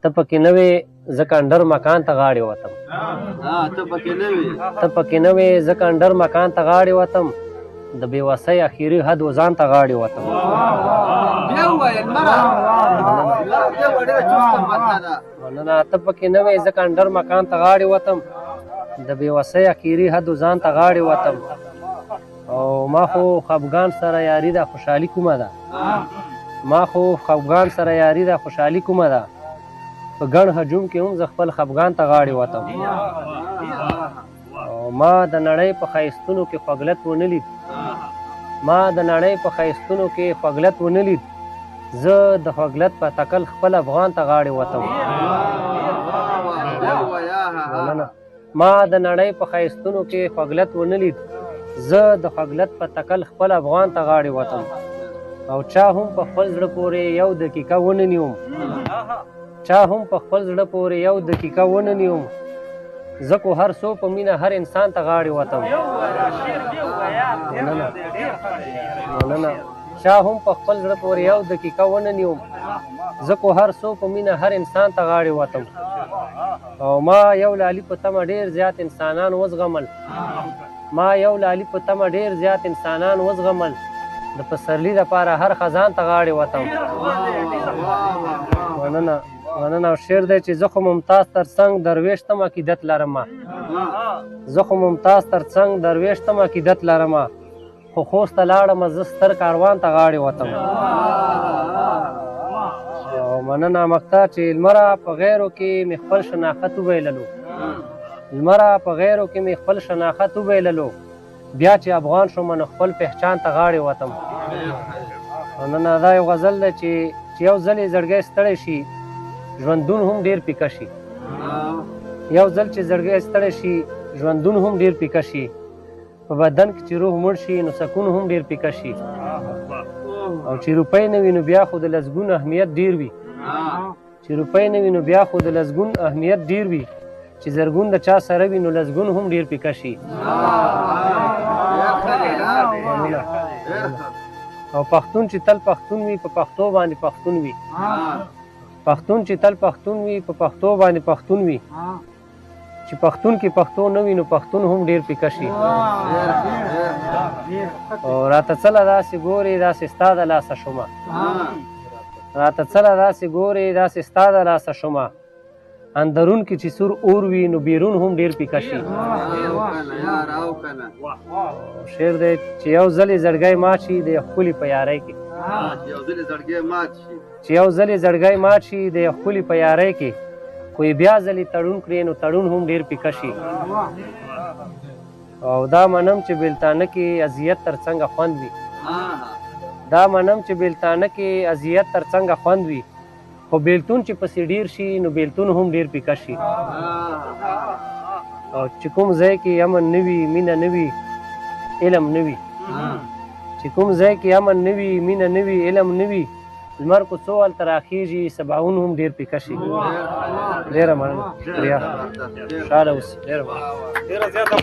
ته پکې نه وې ځکه انډر مکان ته غاړې وتم. ته پکې نه وې ځکه انډر مکان ته غاړې وتم. د بېوسۍ اخري حد و ځان ته غاړې وتم. مننه. ته پکې نه وې ځکه انډر مکان ته غاړې وتم. د بېوسۍ اخري حد و ځان ته غاړې وتم. او ما خو خفګان سره یاري ده خوشحالي کومه ده. ما خو خفګان سره یاري ده خوشحالي کومه ده. په ګڼ هجوم کې هم زه خپل خفګان ته غاړې وتم. او ما د نړۍ په ښایستونو کې خوږلت ونه لید. ما د نړۍ په ښایستونو کې خوږلت ونه لید. زه د خوږلت په تکل خپل افغان ته غاړې وتم. ما د نړۍ په ښایستونو کې خوږلت ونه لید. زه د خوږلت په تکل خپل افغان ته غاړې وتم. او چا هم په خپل زړه پورې یو دقیقه ونه نیوم. چا هم په خپل زړه پورې یو دقیقه ونه نیوم. زه کو هر څو په مینه هر انسان ته غاړې وتم. مننه. چا هم په خپل زړه پورې یو دقیقه ونه نیوم. زه کو هر څو په مینه هر انسان ته غاړې وتم. او ما یو لالي په تمه ډېر زیات انسانان وزغمل. ما یو لالي په تمه ډېر زیات انسانان وزغمل. د پسرلي دپاره هر خزان ته غاړې وتم. مننه. مننه. او شعر دی چې زه خو ممتاز تر څنګ درویش تم عقیدت لرمه. زه خو ممتاز تر څنګ درویش تم عقیدت لرمه. خو خوست ته لاړمه زه ستر کاروان ته غاړې وتم. او مننه مقطع چې لمره په غیرو کې مې خپل شناخت وبیللو. لمره په غیرو کې مې خپل شناخت وبیللو. بیا چې افغان شوم نو خپل پهچان ته غاړې وتم. مننه. دا یو غزل دی چې یو ځل یې زړګی ستړی شي ژوندون هم ډېر پیکه شي. یو ځل چې زړګی ستړی شي ژوندون هم ډېر پیکه شي. په بدن کې چې روح مړ شي نو سکون هم ډېر پیکه شي. او چې روپۍ نه وي نو بیا خو د لسګون اهمیت ډېر وي. چې روپۍ نه وي نو بیا خو د لسګون اهمیت ډېر وي. چې زرګون د چا سره وي نو لسګون هم ډېر پیکه شي. او پښتون چې تل پښتون وي په پښتو باندې پښتون وي. پښتون چې تل پښتون وي په پښتو باندې پښتون وي. چې پښتون کې پښتو نه وي نو پښتون هم ډېر پیکه شي. او راته څله داسې ګورې داسې ستا د لاسه شومه. راته څله داسې ګورې داسې ستا د لاسه شومه. اندرون کې چې سور اور وي نو بیرون هم ډېر پیکه شي. شعر دی چې یو ځل یې زړګی مات شي د یو ښکلي په یارۍ کې. چې یو ځل یې زړګی مات شي د یو ښکلي په یارۍ کې. خو یې بیا ځلې تړون کړې نو تړون هم ډېر پیکه شي. او دا منم چې بېلتانه کې اذیت تر څنګه خوند وي. دا منم چې بېلتانه کې اذیت تر څنګه خوند وي. خو بېلتون چې پسې ډېر شي نو بېلتون هم ډېر پیکه شي. او چې کوم ځای کې امن نه وي مینه نه وي علم نه وي. چې کوم ځای کې امن نه وي مینه نه وي علم نه وي. لمر کو څو هلته راخېږي سباوون هم ډېر پیکه شي. ډېره مننه. شکریه. خوشحاله اوسئ. ډېره مننه.